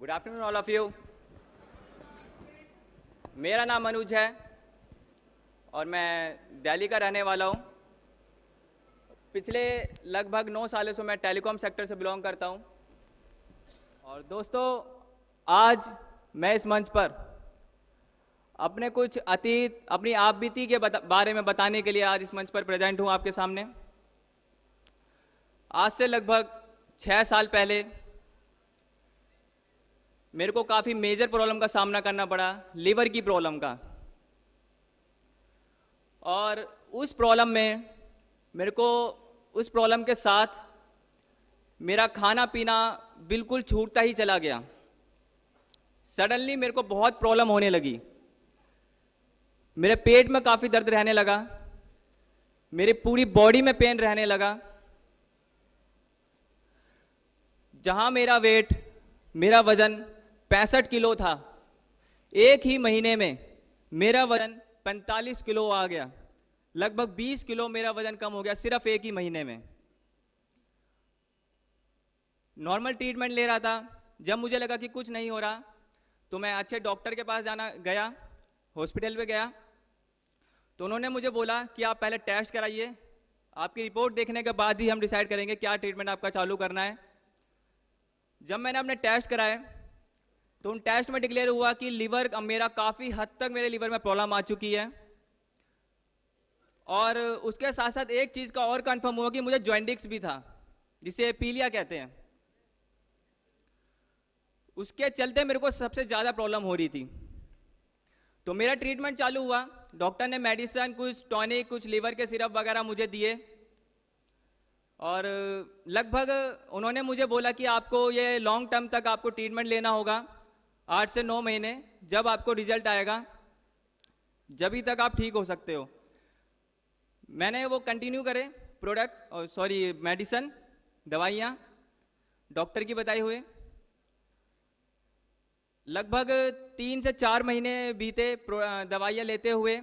Good afternoon all of you. मेरा नाम अनुज है और मैं दिल्ली का रहने वाला हूँ। पिछले लगभग 9 सालों से मैं टेलीकॉम सेक्टर से बिलोंग करता हूँ। और दोस्तों, आज मैं इस मंच पर अपने कुछ अतीत, अपनी आप बीती के बारे में बताने के लिए आज इस मंच पर प्रेजेंट हूँ आपके सामने। आज से लगभग 6 साल पहले मेरे को काफ़ी मेजर प्रॉब्लम का सामना करना पड़ा, लीवर की प्रॉब्लम का। और उस प्रॉब्लम में मेरे को उस प्रॉब्लम के साथ मेरा खाना पीना बिल्कुल छूटता ही चला गया। सडनली मेरे को बहुत प्रॉब्लम होने लगी। मेरे पेट में काफ़ी दर्द रहने लगा, मेरी पूरी बॉडी में पेन रहने लगा। जहां मेरा वजन 65 किलो था, एक ही महीने में मेरा वजन 45 किलो आ गया। लगभग 20 किलो मेरा वजन कम हो गया सिर्फ एक ही महीने में। नॉर्मल ट्रीटमेंट ले रहा था। जब मुझे लगा कि कुछ नहीं हो रहा तो मैं अच्छे डॉक्टर के पास गया, हॉस्पिटल पे गया। तो उन्होंने मुझे बोला कि आप पहले टेस्ट कराइए, आपकी रिपोर्ट देखने के बाद ही हम डिसाइड करेंगे क्या ट्रीटमेंट आपका चालू करना है। जब मैंने अपने टेस्ट कराए तो उन टेस्ट में डिक्लेयर हुआ कि लीवर मेरा काफ़ी हद तक मेरे लीवर में प्रॉब्लम आ चुकी है। और उसके साथ साथ एक चीज़ का और कंफर्म हुआ कि मुझे जॉइंडिक्स भी था, जिसे पीलिया कहते हैं। उसके चलते मेरे को सबसे ज़्यादा प्रॉब्लम हो रही थी। तो मेरा ट्रीटमेंट चालू हुआ। डॉक्टर ने मेडिसिन, कुछ टॉनिक, कुछ लीवर के सिरप वगैरह मुझे दिए। और लगभग उन्होंने मुझे बोला कि आपको ये लॉन्ग टर्म तक आपको ट्रीटमेंट लेना होगा, 8 से 9 महीने। जब आपको रिजल्ट आएगा जभी तक आप ठीक हो सकते हो। मैंने वो कंटिन्यू करे, मेडिसिन, दवाइयाँ डॉक्टर की बताई हुए। लगभग 3 से 4 महीने बीते दवाइयाँ लेते हुए,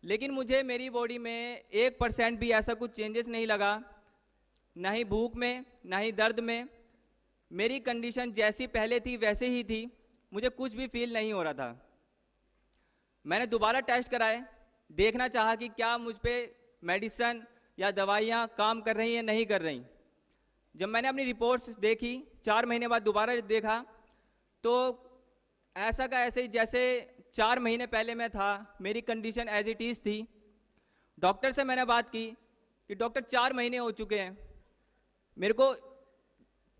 लेकिन मुझे मेरी बॉडी में 1% भी ऐसा कुछ चेंजेस नहीं लगा, ना ही भूख में, ना ही दर्द में। मेरी कंडीशन जैसी पहले थी वैसे ही थी, मुझे कुछ भी फील नहीं हो रहा था। मैंने दोबारा टेस्ट कराए, देखना चाहा कि क्या मुझ पे मेडिसिन या दवाइयाँ काम कर रही हैं, नहीं कर रही। जब मैंने अपनी रिपोर्ट्स देखी, 4 महीने बाद दोबारा देखा, तो ऐसा का ऐसे ही जैसे 4 महीने पहले मैं था, मेरी कंडीशन एज इट इज़ थी। डॉक्टर से मैंने बात की कि डॉक्टर 4 महीने हो चुके हैं, मेरे को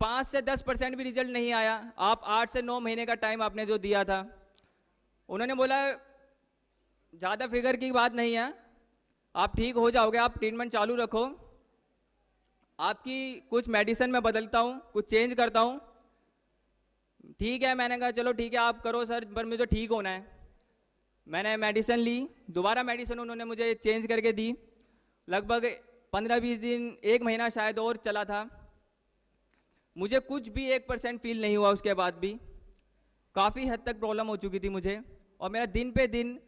5 से 10% भी रिजल्ट नहीं आया। आप 8 से 9 महीने का टाइम आपने जो दिया था। उन्होंने बोला ज़्यादा फिगर की बात नहीं है, आप ठीक हो जाओगे, आप ट्रीटमेंट चालू रखो, आपकी कुछ मेडिसिन मैं बदलता हूँ, कुछ चेंज करता हूँ। ठीक है, मैंने कहा चलो ठीक है आप करो सर, पर मुझे ठीक होना है। मैंने मेडिसिन ली, दोबारा मेडिसिन उन्होंने मुझे चेंज करके दी। लगभग 15-20 दिन, 1 महीना शायद और चला था। मुझे कुछ भी 1% फील नहीं हुआ। उसके बाद भी काफ़ी हद तक प्रॉब्लम हो चुकी थी मुझे। और मेरा दिन पे दिन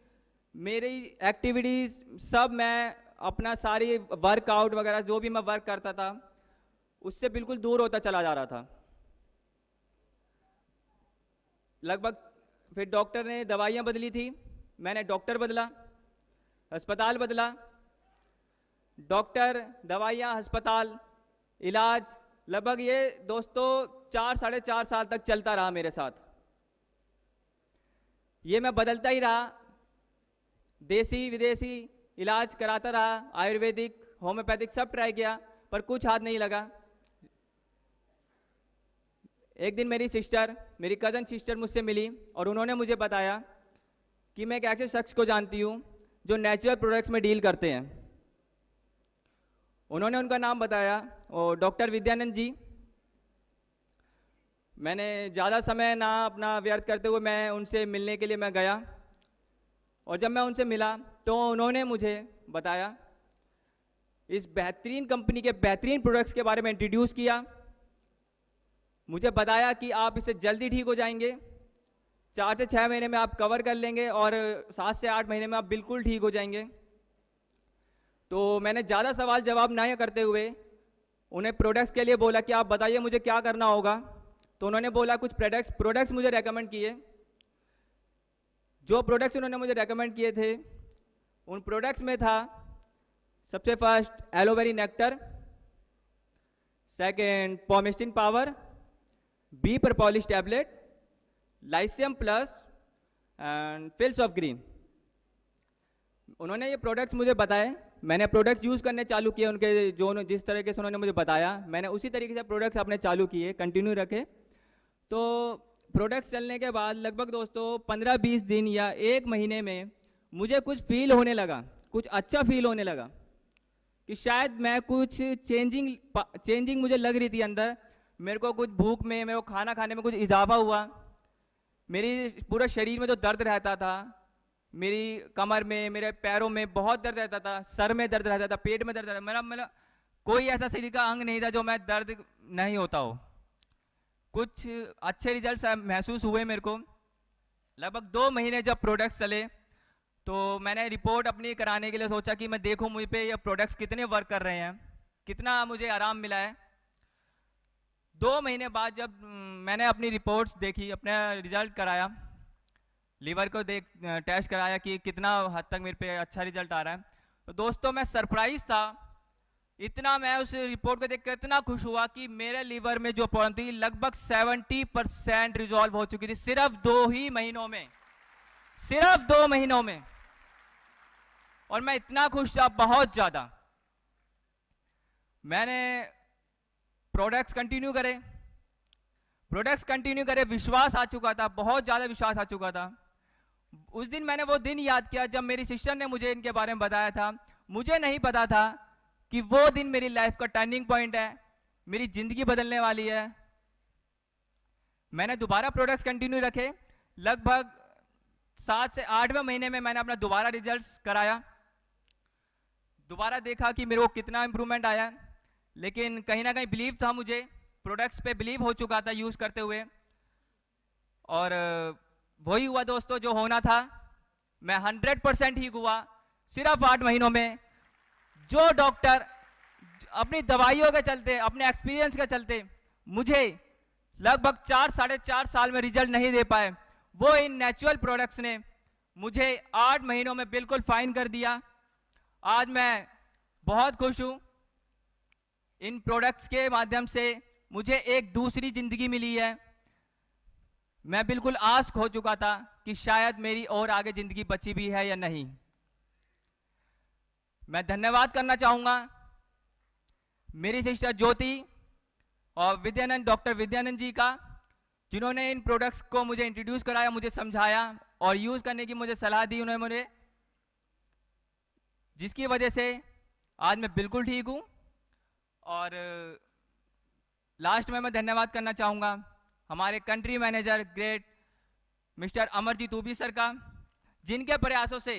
मेरी एक्टिविटीज़ सब, मैं अपना सारी वर्कआउट वगैरह जो भी मैं वर्क करता था उससे बिल्कुल दूर होता चला जा रहा था। लगभग फिर डॉक्टर ने दवाइयाँ बदली थी, मैंने डॉक्टर बदला, अस्पताल बदला। डॉक्टर, दवाइयाँ, अस्पताल, इलाज, लगभग ये दोस्तों 4-4.5 साल तक चलता रहा मेरे साथ। ये मैं बदलता ही रहा, देसी विदेशी इलाज कराता रहा, आयुर्वेदिक, होम्योपैथिक सब ट्राई किया, पर कुछ हाथ नहीं लगा। एक दिन मेरी कज़न सिस्टर मुझसे मिली और उन्होंने मुझे बताया कि मैं एक ऐसे शख्स को जानती हूँ जो नेचुरल प्रोडक्ट्स में डील करते हैं। उन्होंने उनका नाम बताया, और डॉक्टर विद्यानंद जी। मैंने ज़्यादा समय ना अपना व्यर्थ करते हुए मैं उनसे मिलने के लिए मैं गया। और जब मैं उनसे मिला तो उन्होंने मुझे बताया, इस बेहतरीन कंपनी के बेहतरीन प्रोडक्ट्स के बारे में इंट्रोड्यूस किया। मुझे बताया कि आप इससे जल्दी ठीक हो जाएंगे, 4 से 6 महीने में आप कवर कर लेंगे और 7 से 8 महीने में आप बिल्कुल ठीक हो जाएंगे। तो मैंने ज़्यादा सवाल जवाब ना करते हुए उन्हें प्रोडक्ट्स के लिए बोला कि आप बताइए मुझे क्या करना होगा। तो उन्होंने बोला कुछ प्रोडक्ट्स मुझे रेकमेंड किए। जो प्रोडक्ट्स उन्होंने मुझे रेकमेंड किए थे, उन प्रोडक्ट्स में था सबसे फर्स्ट एलोवेरी नेक्टर, सेकेंड पॉमिस्टिन power, bee propolis tablet, lycium plus and fields of green. उन्होंने ये प्रोडक्ट्स मुझे बताए, मैंने प्रोडक्ट्स यूज़ करने चालू किए उनके, जो जिस तरीके से उन्होंने मुझे बताया मैंने उसी तरीके से प्रोडक्ट्स अपने चालू किए, कंटिन्यू रखे। तो प्रोडक्ट्स चलने के बाद लगभग दोस्तों 15-20 दिन या 1 महीने में मुझे कुछ फील होने लगा, कुछ अच्छा फील होने लगा कि शायद मैं कुछ चेंजिंग मुझे लग रही थी अंदर। मेरे को कुछ भूख में, मेरे को खाना खाने में कुछ इजाफा हुआ। मेरी पूरा शरीर में जो दर्द रहता था, मेरी कमर में, मेरे पैरों में बहुत दर्द रहता था, सर में दर्द रहता था, पेट में दर्द रहता था। मेरा कोई ऐसा शरीर का अंग नहीं था जो मैं दर्द नहीं होता हो। कुछ अच्छे रिजल्ट्स महसूस हुए मेरे को। लगभग 2 महीने जब प्रोडक्ट्स चले तो मैंने रिपोर्ट अपनी कराने के लिए सोचा कि मैं देखूं मुझ पे ये प्रोडक्ट्स कितने वर्क कर रहे हैं, कितना मुझे आराम मिला है। 2 महीने बाद जब मैंने अपनी रिपोर्ट्स देखी, अपना रिजल्ट कराया, लीवर को टेस्ट कराया कि कितना हद तक मेरे पे अच्छा रिजल्ट आ रहा है, तो दोस्तों मैं सरप्राइज था। इतना मैं उस रिपोर्ट को देख कर इतना खुश हुआ कि मेरे लीवर में जो प्रॉब्लम थी लगभग 70% रिजॉल्व हो चुकी थी सिर्फ 2 ही महीनों में, सिर्फ 2 महीनों में। और मैं इतना खुश था, बहुत ज्यादा। मैंने प्रोडक्ट्स कंटिन्यू करे, विश्वास आ चुका था, बहुत ज्यादा विश्वास आ चुका था। उस दिन मैंने वो दिन याद किया जब मेरी सिस्टर ने मुझे इनके बारे में बताया था। मुझे नहीं पता था कि वो दिन मेरी लाइफ का टर्निंग पॉइंट है, मेरी जिंदगी बदलने वाली है। मैंने दोबारा प्रोडक्ट्स कंटिन्यू रखे। लगभग 7 से 8वें महीने में मैंने अपना दोबारा रिजल्ट्स कराया, दोबारा देखा कि मेरे को कितना इंप्रूवमेंट आया। लेकिन कहीं ना कहीं बिलीव था, मुझे प्रोडक्ट्स पे बिलीव हो चुका था यूज करते हुए, और वही हुआ दोस्तों जो होना था। मैं 100% ठीक हुआ सिर्फ 8 महीनों में। जो डॉक्टर अपनी दवाइयों के चलते, अपने एक्सपीरियंस के चलते मुझे लगभग 4-4.5 साल में रिजल्ट नहीं दे पाए, वो इन नेचुरल प्रोडक्ट्स ने मुझे 8 महीनों में बिल्कुल फाइन कर दिया। आज मैं बहुत खुश हूं। इन प्रोडक्ट्स के माध्यम से मुझे एक दूसरी जिंदगी मिली है। मैं बिल्कुल आस खो चुका था कि शायद मेरी और आगे जिंदगी बची भी है या नहीं। मैं धन्यवाद करना चाहूंगा मेरी सिस्टर ज्योति और डॉक्टर विद्यानंद जी का, जिन्होंने इन प्रोडक्ट्स को मुझे इंट्रोड्यूस कराया, मुझे समझाया और यूज करने की मुझे सलाह दी उन्होंने मुझे, जिसकी वजह से आज मैं बिल्कुल ठीक हूं। और लास्ट में मैं धन्यवाद करना चाहूंगा हमारे country manager great mister Amarjeet उबी सर का, जिनके प्रयासों से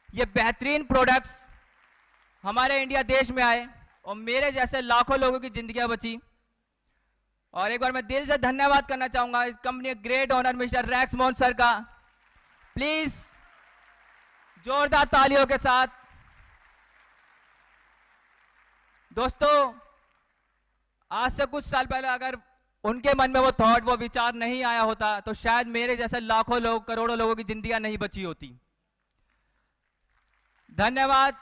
ये बेहतरीन प्रोडक्ट्स हमारे इंडिया देश में आए और मेरे जैसे लाखों लोगों की जिंदगियां बची। और एक बार मैं दिल से धन्यवाद करना चाहूंगा इस कंपनी ग्रेट ओनर मिस्टर रैक्स मोहन सर का। प्लीज जोरदार तालियों के साथ। दोस्तों, आज से कुछ साल पहले अगर उनके मन में वो थॉट, वो विचार नहीं आया होता तो शायद मेरे जैसे लाखों लोग, करोड़ों लोगों की जिंदगियां नहीं बची होती। धन्यवाद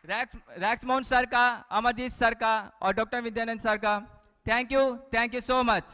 रैक्स मोहन सर का, अमरजीत सर का और डॉक्टर विद्यानंद सर का। Thank you so much.